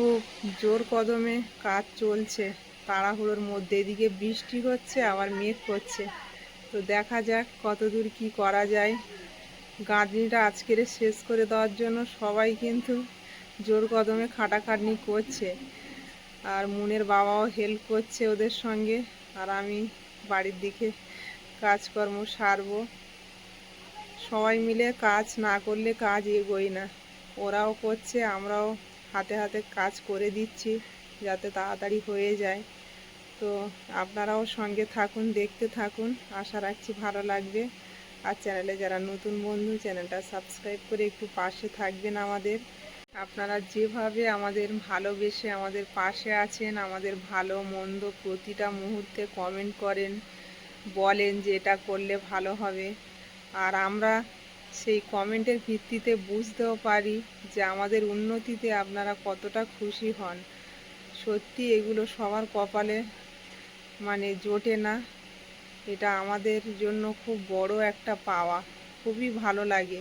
খুব জোর কদমে কাজ চলছে, তাড়াহুড়োর মধ্যে। এদিকে বৃষ্টি হচ্ছে, আবার মেঘ করছে। তো দেখা যাক কতদূর কি করা যায়। গাঁথনিটা আজকের শেষ করে দেওয়ার জন্য সবাই কিন্তু জোর কদমে খাটাখাটনি করছে, আর মুনের বাবাও হেল্প করছে ওদের সঙ্গে। আর আমি বাড়ির দিকে কাজকর্ম সারবো। সবাই মিলে কাজ না করলে কাজ এগোয় না। ওরাও করছে, আমরাও হাতে হাতে কাজ করে দিচ্ছি যাতে তাড়াতাড়ি হয়ে যায়। তো আপনারাও সঙ্গে থাকুন, দেখতে থাকুন, আশা রাখছি ভালো লাগবে। আর চ্যানেলে যারা নতুন বন্ধু, চ্যানেলটা সাবস্ক্রাইব করে একটু পাশে থাকবেন আমাদের। আপনারা যেভাবে আমাদের ভালোবেসে আমাদের পাশে আছেন, আমাদের ভালো মন্দ প্রতিটা মুহূর্তে কমেন্ট করেন, বলেন যে এটা করলে ভালো হবে। আর আমরা সেই কমেন্টের ভিত্তিতে বুঝতেও পারি যে আমাদের উন্নতিতে আপনারা কতটা খুশি হন। সত্যি এগুলো সবার কপালে জোটে না। এটা আমাদের জন্য খুব বড় একটা পাওয়া। খুবই ভালো লাগে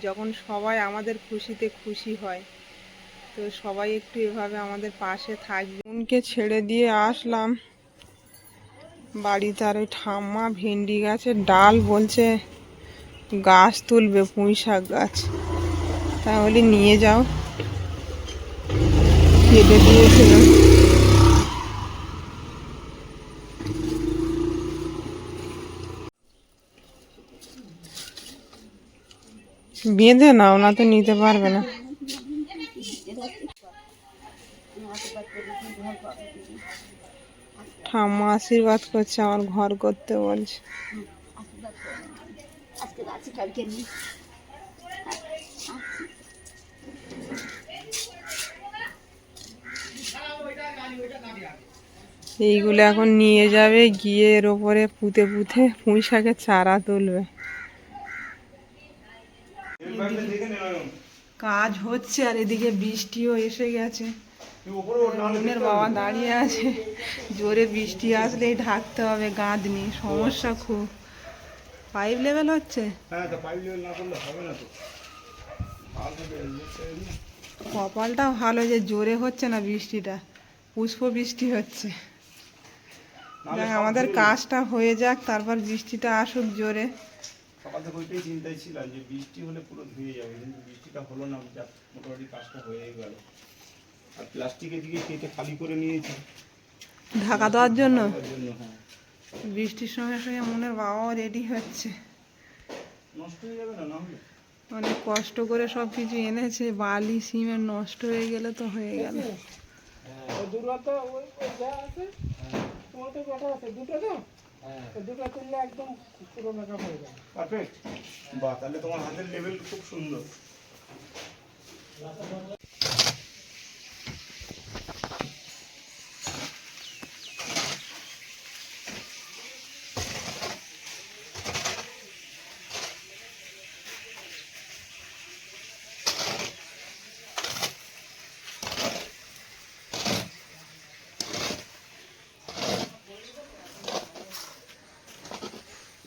যখন সবাই আমাদের খুশিতে খুশি হয়। তো সবাই একটু এভাবে আমাদের পাশে থাকবে। বোনকে ছেড়ে দিয়ে আসলাম বাড়িতে, আর ওই ঠাম্মা ভেন্ডি গাছের ডাল বলছে গাছ তুলবে, পুঁই শাক গাছ। তাহলে নিয়ে যাও, কেটে দিয়েছিলাম। বেঁধে নাও, না তো নিতে পারবে না। ঠাম্মা আশীর্বাদ করছে, আমার ঘর করতে বলছে। এইগুলো এখন নিয়ে যাবে, গিয়ে এর ওপরে পুঁতে পুঁতে পুঁই শাকের চারা তুলবে। কাজ হচ্ছে, আর এদিকে বৃষ্টিও এসে গেছে। বোনের বাবা দাঁড়িয়ে আছে, জোরে বৃষ্টি আসলেই ঢাকতে হবে গাঁথনি। সমস্যা খুব। পাইপ লেভেল হচ্ছে, কপালটা ভালো যে জোরে হচ্ছে না বৃষ্টিটা, পুষ্প বৃষ্টি হচ্ছে। দেখ আমাদের কাজটা হয়ে যাক, তারপর বৃষ্টিটা আসুক জোরে। সকাল থেকে ওইটাই চিন্তায় ছিলাম যে বৃষ্টি হলে পুরো ধুয়ে যাবে, কিন্তু বৃষ্টিটা হলো না। মোটামুটি কাজটা হয়ে গেল। আর প্লাস্টিকের দিকে কেটে খালি করে নিয়েছি ঢাকা দেওয়ার জন্য। হ্যাঁ, বৃষ্টির সঙ্গে সঙ্গে মনের বাবাও রেডি হচ্ছে। নষ্ট হয়ে যাবে না, না হলে অনেক কষ্ট করে সব কিছু এনেছে, বালি সিমেন্ট নষ্ট হয়ে গেলে তো হয়ে গেল। পারফেক্ট। বাহ, তাহলে তোমার হাতের লেভেল খুব সুন্দর।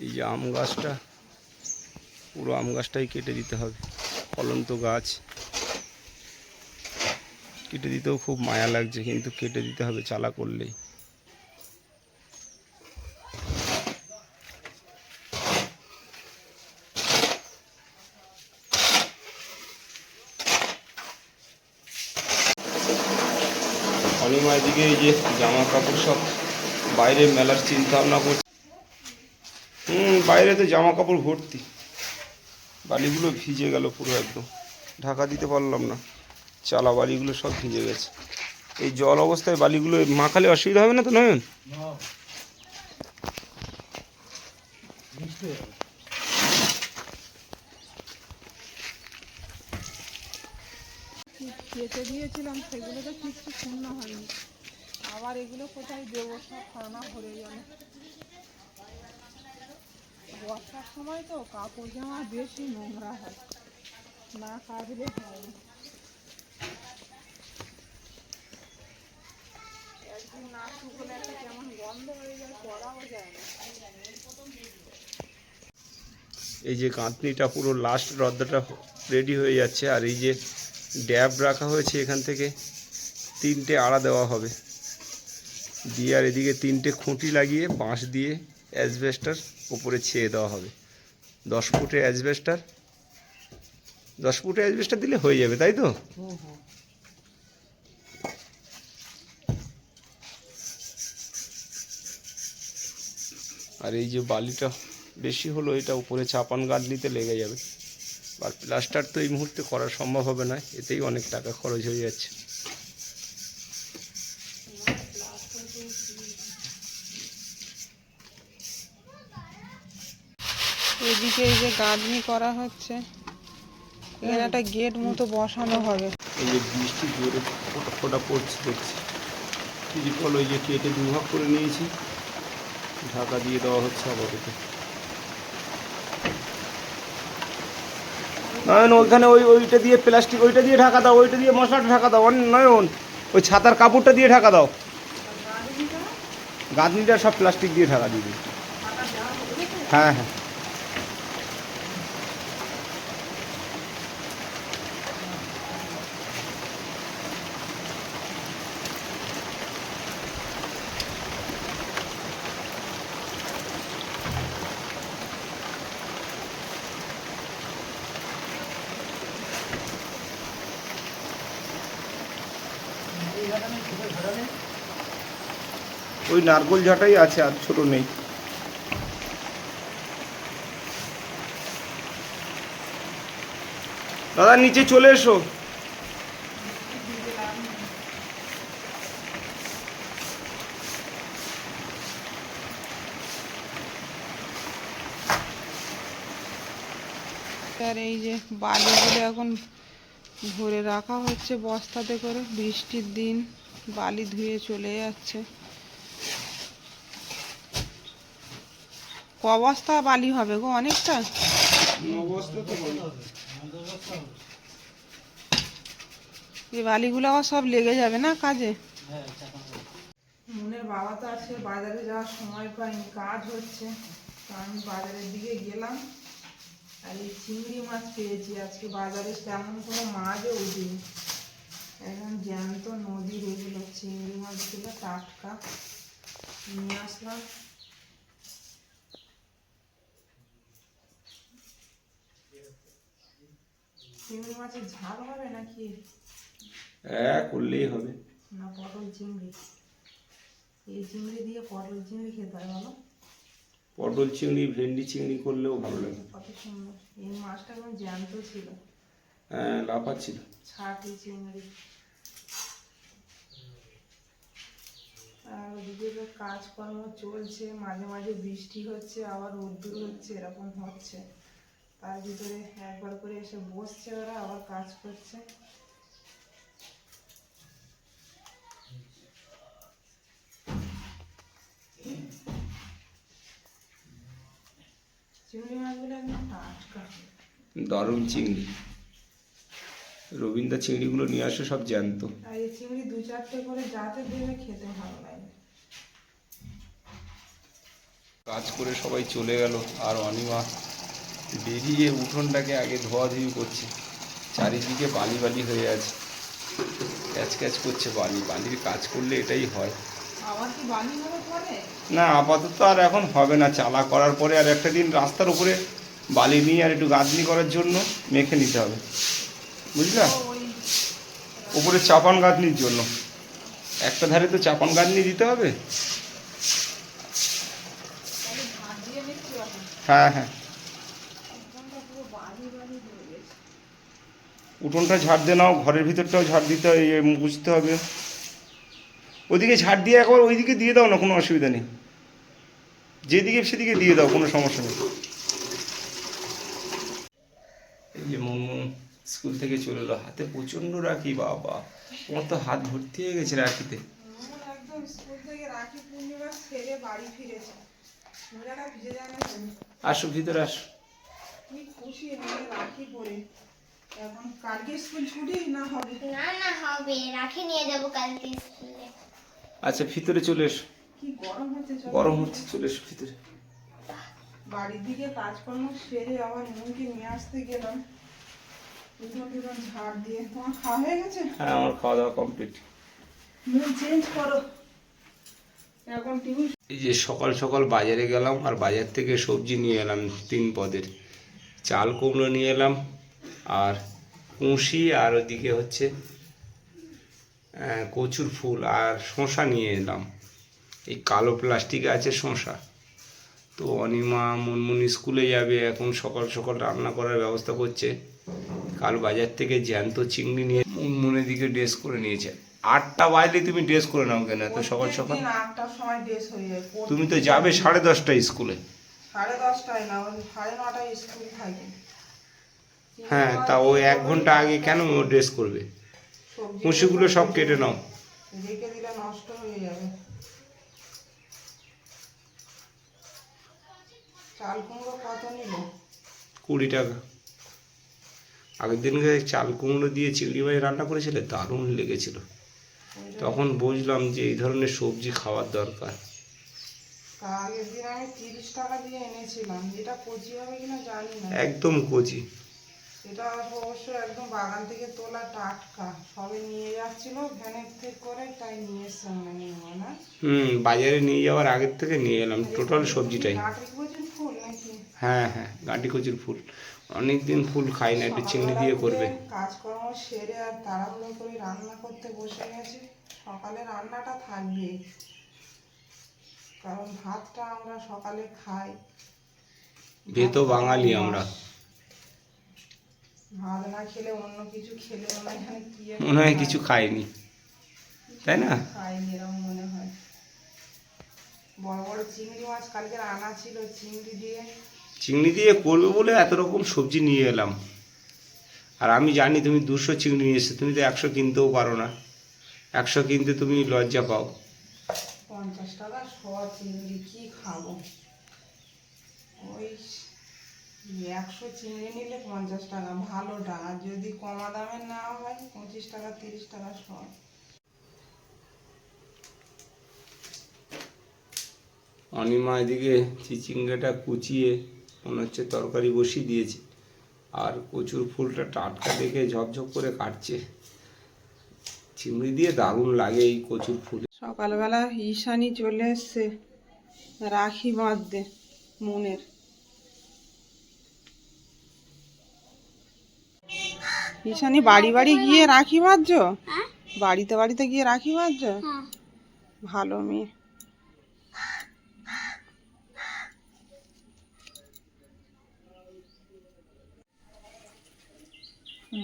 এই যে আম গাছটা, পুরো আম গাছটাই কেটে দিতে হবে। ফলন্ত গাছ কেটে দিতেও খুব মায়া লাগছে, কিন্তু কেটে দিতে হবে চালা করলেই। অনিমা এদিকে এই যে জামা কাপড় সব বাইরে মেলার চিন্তা ভাবনা করছে। বাইরে তো জামা কাপড় ভর্তি, বালিগুলো ভিজে গেল পুরো, একদম ঢাকা দিতে পারলাম না। চালা বালিগুলো সব ভিজে গেছে। এই জল অবস্থায় বালিগুলো মাখালে অসুবিধা হবে না তো নয়ন? কেটে দিয়েছিলাম, সেগুলো তো কিছু শূন্য হয়নি। আবার এগুলো কোথায় দেবো, সব ফানা ভরে গেল। বর্ষার সময় তো কাপড় জামা বেশি নোংরা হয়, না কাচলে হয় না। একদিন না শুকলে একটা কেমন গন্ধ হয়ে যায়, পড়াও যায় না। এই যে গাঁথনিটা পুরো লাস্ট রদ্দাটা রেডি হয়ে যাচ্ছে। আর এই যে ড্যাব রাখা হয়েছে, এখান থেকে 3টে আড়া দেওয়া হবে, দিয়ে আর এদিকে 3টে খুঁটি লাগিয়ে বাঁশ দিয়ে অ্যাসবেস্টার উপরে ছেয়ে দেওয়া হবে। 10 ফুটে অ্যাসবেস্টার, 10 ফুটে অ্যাসবেস্টার দিলে হয়ে যাবে, তাই তো? আর এই যে বালিটা বেশি হলো, এটা উপরে চাপান গাঁথনিতে লেগে যাবে। আর প্লাস্টার তো এই মুহূর্তে করা সম্ভব হবে না, এতেই অনেক টাকা খরচ হয়ে যাচ্ছে। এদিকে এই যে গাঁথনি করা হচ্ছে, এখানে একটা গেট মতো বসানো হবে। এই যে বৃষ্টি জোরে ফোটা ফোটা পড়ছে দেখছি, ত্রিপল ওই যে কেটে দুভাগ করে নিয়েছি, ঢাকা দিয়ে দেওয়া হচ্ছে আপাতত। নয়ন ওইখানে ওইটা দিয়ে প্লাস্টিক, ওইটা দিয়ে ঢাকা দাও, ওইটা দিয়ে মশলাটা ঢাকা দাও। নয়ন ওই ছাতার কাপড়টা দিয়ে ঢাকা দাও, গাঁথনিটা সব প্লাস্টিক দিয়ে ঢাকা দিবি। হ্যাঁ হ্যাঁ, ওই নারকোল ঝাঁটাই আছে, আর ছোট নেই। দাদা নিচে চলে এসো। আর এই যে বালিগুলো এখন ভরে রাখা হচ্ছে বস্তাতে করে, বৃষ্টির দিন বালি ধুয়ে চলে যাচ্ছে। ক বস্তা বালি হবে গো? অনেকটা। এই বালিগুলো আবার সব লেগে যাবে না কাজে। মনের বাবা তো আজকে বাজারে যাওয়ার সময় পাইনি, কাজ হচ্ছে, তো আমি বাজারের দিকে গেলাম। আর এই চিংড়ি মাছ পেয়েছি আজকে বাজারে, তেমন কোনো মাছও উঠিনি, একদম জ্যান্ত নদীর এগুলো চিংড়ি মাছগুলো টাটকা নিয়ে আসলাম। চিংড়ি মাছের ঝাল হবে নাকি? হ্যাঁ করলেই হবে। না পটল চিংড়ি, এই চিংড়ি দিয়ে পটল চিংড়ি খেতে হয় বলো? পটল চিংড়ি, ভেন্ডি চিংড়ি করলেও ভালো লাগে। কত সুন্দর, এই মাছটা একদম জ্যান্ত ছিল। হ্যাঁ লাফাচ্ছিল। ছাটি চিংড়ি। আর ওদিকে তো কাজকর্ম চলছে, মাঝে মাঝে বৃষ্টি হচ্ছে, আবার রোদ্দুর হচ্ছে, এরকম হচ্ছে। তার ভিতরে একবার করে এসে বসছে ওরা, আবার কাজ করছে। চিংড়ি মাছগুলো একদম টাটকা, দারুণ চিংড়ি। রবীন্দ্র চিংড়িগুলো নিয়ে আসে সব জ্যান্ত। আর এই চিংড়ি 2-4টে করে যাতে দেবে খেতে ভালো লাগে। কাজ করে সবাই চলে গেল, আর অনিমা বেরিয়ে উঠোনটাকে আগে ধোয়াধুয়ি করছে। চারিদিকে বালি বালি হয়ে আছে, ক্যাচ ক্যাচ করছে বালি। বালির কাজ করলে এটাই হয়। আবার কি বালি হবে পরে? না, আপাতত আর এখন হবে না, চালা করার পরে আর একটা দিন রাস্তার উপরে বালি নিয়ে আর একটু গাঁথনি করার জন্য মেখে নিতে হবে, বুঝলা? উপরে চাপান গাঁথনির জন্য একটা ধারে তো চাপান গাঁথনি দিতে হবে। হ্যাঁ হ্যাঁ, উঠোনটা ঝাড় দিয়ে নাও, ঘরের ভিতরটাও ঝাড় দিতে হবে, মুছতে হবে। ওইদিকে ঝাড় দিয়ে একবার ওইদিকে দিয়ে দাও না, কোনো অসুবিধা নেই, যেদিকে সেদিকে দিয়ে দাও, কোনো সমস্যা নেই। এই যে মুনমুন স্কুল থেকে চলে এলো, হাতে প্রচণ্ড রাখি, বাবা তোমার তো হাত ভর্তি হয়ে গেছে রাখিতে। একদম স্কুল থেকে রাখি পূর্ণিমা ছেড়ে বাড়ি ফিরেছে, মোজাটা ভিজে যায় না। আসো ভিতরে আসো। কি খুশি আমি রাখি পরে। এখন কালকে স্কুল ছুটি না হবে? না না হবে, রাখি নিয়ে যাব কালকে স্কুলে। আচ্ছা ভিতরে চলে এসো। কি গরম হচ্ছে, গরম হচ্ছে, চলে এসো ভিতরে। বাড়ির দিকে কাজকর্ম সেরে আবার মুনকে নিয়ে আসতে গেলাম, উঠোন টুটন ঝাড় দিয়ে। তোমার খাওয়া হয়ে গেছে? হ্যাঁ আমার খাওয়া দাওয়া কমপ্লিট। মুড চেঞ্জ করো, এখন টিভি। এই যে সকাল সকাল বাজারে গেলাম আর বাজার থেকে সবজি নিয়ে এলাম 3 পদের। চাল কুমড়ো নিয়ে এলাম আর কুশি, আর ওদিকে হচ্ছে কচুর ফুল আর শসা নিয়ে এলাম। এই কালো প্লাস্টিকে আছে শসা। তো অনিমা মুনমুনি স্কুলে যাবে, এখন সকাল সকাল রান্না করার ব্যবস্থা করছে। কাল বাজার থেকে জ্যান্ত চিংড়ি নিয়ে মুনমুনের দিকে ড্রেস করে নিয়েছে। 8টা বাজলে তুমি ড্রেস করে নাও কেন এত সকাল সকাল? 8টার সময় ড্রেস হয়ে যায়। তুমি তো যাবে 10:30টায় স্কুলে। 10:30টায় না, 9:30টায় স্কুল থাকে। হ্যাঁ, তা ও 1 ঘন্টা আগে কেন ও ড্রেস করবে? কুশিগুলো সব কেটে নাও। রেখে দিলে নষ্ট হয়ে যাবে। চাল কুমড়ো কত নিল? 20 টাকা। আগের দিনকে চাল কুমড়ো দিয়ে চিংড়ি মাছ রান্না করেছিলে, দারুণ লেগেছিল। তখন বুঝলাম যে এই ধরনের সবজি খাওয়ার দরকার। আগের দিন আমি 30 টাকা দিয়ে এনেছিলাম, এটা কচি হবে কিনা জানি না। একদম কচি। এটা অবশ্য একদম বাগান থেকে তোলা টাটকা, সবে নিয়ে যাচ্ছিল ভ্যানের থেকে করে, তাই নিয়ে এসছে মনে হয় না। বাজারে নিয়ে যাওয়ার আগের থেকে নিয়ে এলাম টোটাল সবজিটাই। গাঁটি কচুর ফুল নাকি? হ্যাঁ হ্যাঁ, গাঁটি কচুর ফুল। অনেকদিন ফুল খাই না, একটু চিংড়ি দিয়ে করবে। কাজকর্ম সেরে আর তাড়াহুড়ো করে রান্না করতে বসে গেছে। সকালে রান্নাটা থাকবে, কারণ ভাতটা আমরা সকালে খাই। ভেতো বাঙালি আমরা। ভাত না খেলে অন্য কিছু খেলে মনে হয় কিছু খাইনি, তাই না? খাইনি এরকম মনে হয়। বড় বড় চিংড়ি মাছ কালকে আনা ছিল, চিংড়ি দিয়ে করবে বলে এত রকম সবজি নিয়ে এলাম। আর আমি জানি তুমি 200 চিংড়ি নিয়ে এসছো, তুমি তো 100 কিনতেও পারো না। 100 কিনতে তুমি লজ্জা পাও। 50 টাকা শ চিংড়ি কি খাবো? ওই 100 চিংড়ি নিলে 50 টাকা ভালোটা, আর যদি কমা দামের না হয় 25 টাকা 30 টাকা শ। অনিমা এদিকে চিচিঙ্গাটা কুচিয়ে মনে হচ্ছে তরকারি বসিয়ে দিয়েছে, আর কচুর ফুলটা টাটকা দেখে ঝপঝপ করে কাটছে। চিংড়ি দিয়ে দারুণ লাগে এই কচুর ফুল। সকালবেলা ঈশানি চলে এসছে রাখি বাঁধতে মনের। ঈশানি বাড়ি বাড়ি গিয়ে রাখি বাঁধছো? বাড়িতে বাড়িতে গিয়ে রাখি বাঁধছো? ভালো মেয়ে।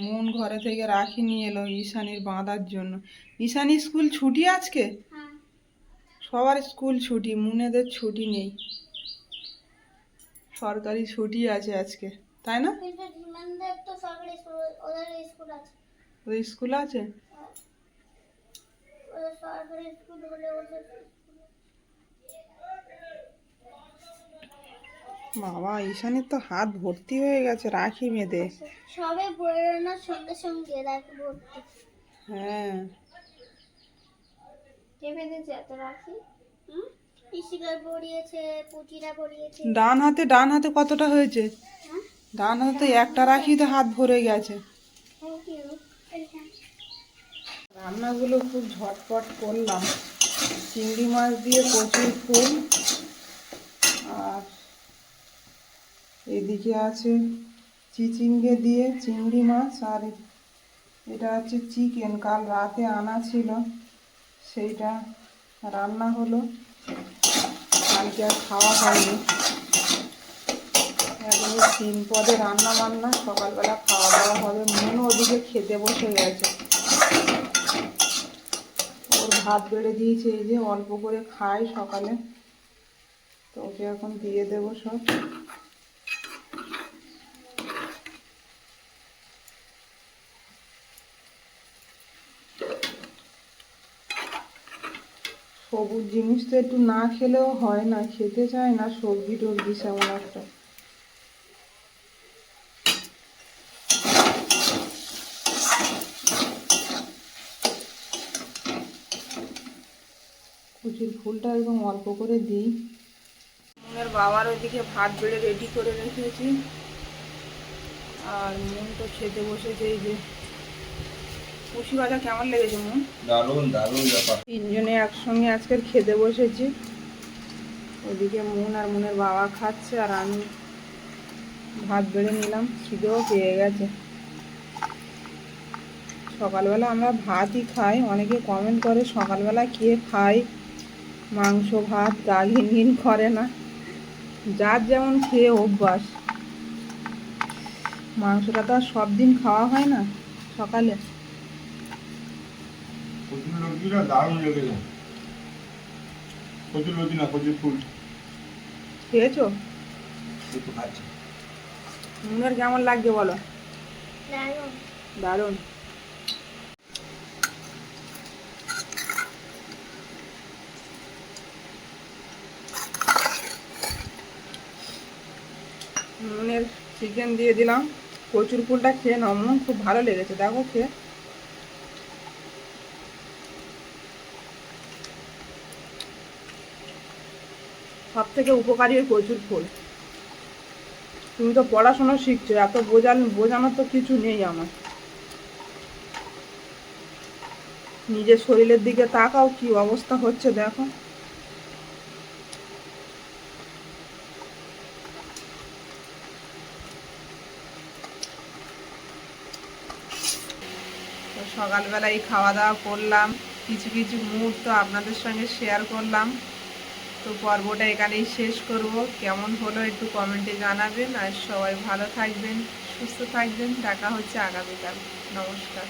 মন ঘরে থেকে রাখি নিয়ে এলো ঈশানির বাঁধার জন্য। ঈশানি স্কুল ছুটি আজকে? সবার স্কুল ছুটি, মুনেদের ছুটি নেই, সরকারি ছুটি আছে আজকে, তাই না? ওদের স্কুল আছে। বাবা, ঈশানির তো হাত ভর্তি হয়ে গেছে রাখি বেঁধে। সবে বেরোনোর সঙ্গে সঙ্গে রাখি ভর্তি। হ্যাঁ, কে বেঁধেছে এত রাখি? পিসিরা পরিয়েছে, পুচিরা পরিয়েছে। ডান হাতে কতটা হয়েছে? ডান হাতে একটা রাখিতে হাত ভরে গেছে। Thank you. রান্নাগুলো খুব ঝটপট করলাম। চিংড়ি মাছ দিয়ে কচুর ফুল, আর এদিকে আছে চিচিঙ্গে দিয়ে চিংড়ি মাছ, আর এটা হচ্ছে চিকেন, কাল রাতে আনা ছিল, সেইটা রান্না হলো। কালকে আর খাওয়া হয়নি। এখন 3 পদে রান্না বান্না, সকালবেলা খাওয়া দাওয়া হবে। মনও ওদিকে খেতে বসে গেছে, ওর ভাত বেড়ে দিয়েছে, এই যে অল্প করে খায় সকালে, তো ওকে এখন দিয়ে দেবো সব। সবুজ জিনিস তো একটু না খেলেও হয় না, খেতে চায় না সবজি টবজি সেমন একটা। কচুর ফুলটা একদম অল্প করে দিই। মনের বাবার ওইদিকে ভাত বেড়ে রেডি করে রেখেছি, আর মন তো খেতে বসেছে। এই যে কুশি ভাজা কেমন লেগেছে মন? দারুণ দারুণ ব্যাপার। তিনজনে একসঙ্গে আজকের খেতে বসেছি। ওদিকে মন আর মনের বাবা খাচ্ছে আর আমি ভাত বেড়ে নিলাম, খিদেও পেয়ে গেছে। সকালবেলা আমরা ভাতই খাই, অনেকে কমেন্ট করে সকালবেলা খেয়ে খাই মাংস ভাত, গা ঘিন করে না। যার যেমন খেয়ে অভ্যাস। মাংসটা তো আর সব দিন খাওয়া হয় না সকালে। কচুর লতিটা দারুণ লেগেছে। কচুর লতি না, কচুর ফুল। খেয়েছো? একটু খাচ্ছি। মনের কেমন লাগছে বলো? দারুণ। দারুণ। মনের চিকেন দিয়ে দিলাম। কচুর ফুলটা খেয়ে নাও মন, খুব ভালো লেগেছে, দেখো খেয়ে। সব থেকে উপকারী ওই কচুর ফুল। তুমি তো পড়াশোনা শিখছো, এত বোঝানোর তো কিছু নেই আমার। নিজের শরীরের দিকে তাকাও, কি অবস্থা হচ্ছে দেখো। তো সকালবেলা এই খাওয়া দাওয়া করলাম, কিছু কিছু মুহূর্ত আপনাদের সঙ্গে শেয়ার করলাম। তো পর্বটা এখানেই শেষ করব। কেমন হলো একটু কমেন্টে জানাবেন। আর সবাই ভালো থাকবেন, সুস্থ থাকবেন। দেখা হচ্ছে আগামীকাল। নমস্কার।